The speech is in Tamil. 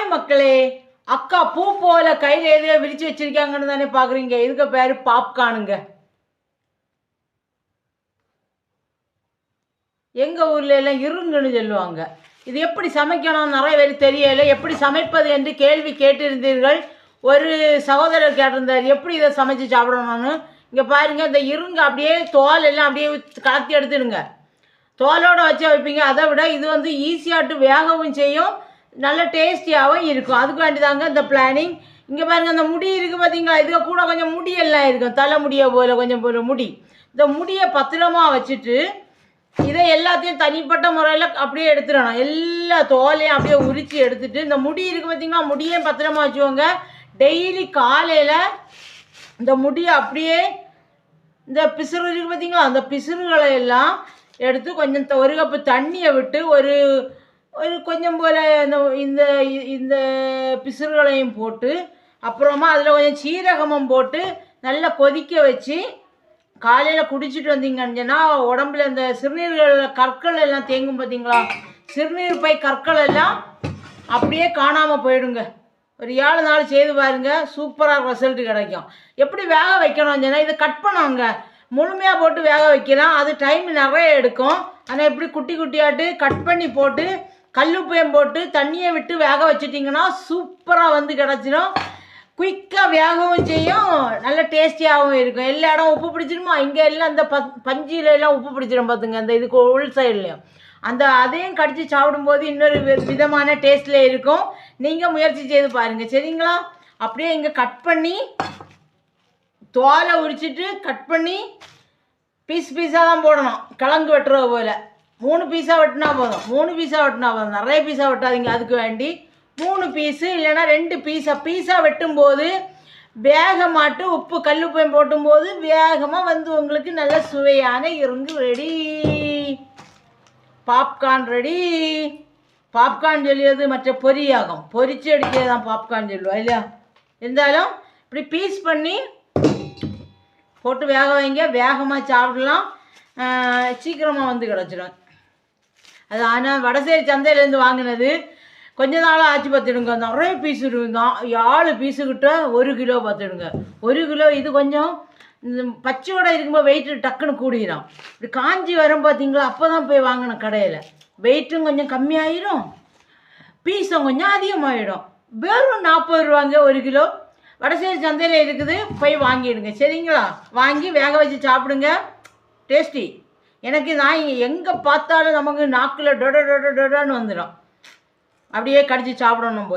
ஹாய் மக்களே, அக்கா பூ போல கையில் எதையோ விரிச்சு வச்சிருக்காங்கன்னு தானே பார்க்குறீங்க. இதுக்கு பேர் பாப்கார்னுங்க. எங்கள் ஊரில் எல்லாம் இருங்குன்னு சொல்லுவாங்க. இது எப்படி சமைக்கணும் நிறைய பேர் தெரியலை. எப்படி சமைப்பது என்று கேள்வி கேட்டிருந்தீர்கள். ஒரு சகோதரர் கேட்டிருந்தார் எப்படி இதை சமைச்சு சாப்பிடணும்னு. இங்கே பாருங்கள், இந்த இருங்க அப்படியே தோல் எல்லாம் அப்படியே கலத்தி எடுத்துடுங்க. தோலோடு வச்சு வைப்பீங்க. அதை விட இது வந்து ஈஸியாட்டு வேகவும் செய்யும், நல்ல டேஸ்டியாகவும் இருக்கும். அதுக்கு வேண்டிதாங்க இந்த பிளானிங். இங்கே பாருங்கள், அந்த முடி இருக்குது பார்த்தீங்களா, இதுக்கு கூட கொஞ்சம் முடியெல்லாம் இருக்கும், தலை முடியை போல் கொஞ்சம் போல் முடி. இந்த முடியை பத்திரமா வச்சுட்டு இதை எல்லாத்தையும் தனிப்பட்ட முறையில் அப்படியே எடுத்துடணும். எல்லா தோலையும் அப்படியே உரித்து எடுத்துட்டு இந்த முடி இருக்குது பார்த்தீங்களா, முடியையும் பத்திரமா வச்சுக்கோங்க. டெய்லி காலையில் இந்த முடியை அப்படியே இந்த பிசுறு இருக்குது பார்த்தீங்களா, அந்த பிசுறுகளை எல்லாம் எடுத்து கொஞ்சம் ஒரு கப்பு தண்ணியை விட்டு ஒரு கொஞ்சம் போல் இந்த இந்த பிசுறுகளையும் போட்டு அப்புறமா அதில் கொஞ்சம் சீரகமும் போட்டு நல்லா கொதிக்க வச்சு காலையில் குடிச்சிட்டு வந்தீங்கன்னா உடம்புல இந்த சிறுநீர்கள் கற்கள் எல்லாம் தேங்கும் பார்த்தீங்களா, சிறுநீர் பை கற்கள் எல்லாம் அப்படியே காணாமல் போயிடுங்க. ஒரு 7 நாள் செய்து பாருங்கள், சூப்பராக ரிசல்ட் கிடைக்கும். எப்படி வேக வைக்கணும் சொன்னால் இதை கட் பண்ணுவாங்க, முழுமையாக போட்டு வேக வைக்கலாம், அது டைம் நிறைய எடுக்கும். ஆனால் இப்படி குட்டி குட்டியாட்டு கட் பண்ணி போட்டு கல்லுப்பையும் போட்டு தண்ணியை விட்டு வேக வச்சிட்டிங்கன்னா சூப்பராக வந்து கிடச்சிடும். குயிக்காக வேகவும் செய்யும், நல்ல டேஸ்டியாகவும் இருக்கும். எல்லா இடம் உப்பு பிடிச்சிருமா, இங்கே எல்லாம் இந்த பஞ்சிலெல்லாம் உப்பு பிடிச்சிடும் பார்த்துங்க, அந்த இதுக்கு உள் சைட்லையும். அந்த அதையும் கடித்து சாப்பிடும்போது இன்னொரு விதமான டேஸ்ட்டில் இருக்கும். நீங்கள் முயற்சி செய்து பாருங்கள், சரிங்களா. அப்படியே இங்கே கட் பண்ணி தோலை உரிச்சிட்டு கட் பண்ணி பீஸாக தான் போடணும். கிழங்கு வெட்டுறது போல் 3 பீஸாக வெட்டினா போதும். 3 பீஸாக வெட்டினா போதும், நிறைய பீஸாக வெட்டாதீங்க. அதுக்கு வேண்டி 3 பீஸு இல்லைன்னா 2 பீஸாக வெட்டும்போது வேகமாட்டு உப்பு கல்லுப்பையும் போட்டும்போது வேகமாக வந்து உங்களுக்கு நல்ல சுவையான இருங்கு ரெடி. Popcorn ready. பாப்கார்ன் சொல்லியது மற்ற பொரியாகும், பொரிச்சு அடிக்கிறது தான் பாப்கார்ன் சொல்லுவா இல்லையா. இருந்தாலும் இப்படி பீஸ் பண்ணி போட்டு வேக வைங்க, வேகமாக சாப்பிடலாம், சீக்கிரமாக வந்து கிடச்சிடும். அது ஆனால் வடசேரி சந்தையிலேருந்து வாங்கினது கொஞ்ச நாளாக ஆச்சு பார்த்துடுங்க. நிறைய பீஸ் இருக்குதான், 7 பீஸுக்கிட்ட 1 கிலோ பார்த்துடுங்க. 1 கிலோ இது கொஞ்சம் பச்சையோட இருக்கும்போது வெயிட்டு டக்குன்னு கூடிடும். இப்படி காஞ்சி வரும் பார்த்தீங்களா, அப்போ தான் போய் வாங்கின கடையில் வெயிட்டும் கொஞ்சம் கம்மியாயிடும், பீஸும் கொஞ்சம் அதிகமாகிடும். வெறும் 40 ரூபாங்க 1 கிலோ. வடசேரி சந்தையில் இருக்குது, போய் வாங்கிடுங்க, சரிங்களா. வாங்கி வேக வச்சு சாப்பிடுங்க, டேஸ்டி. எனக்கு நான் எங்கே பார்த்தாலும் நமக்கு நாக்கில் டொடன்னு வந்துடும், அப்படியே கடிச்சு சாப்பிடணும் போய்.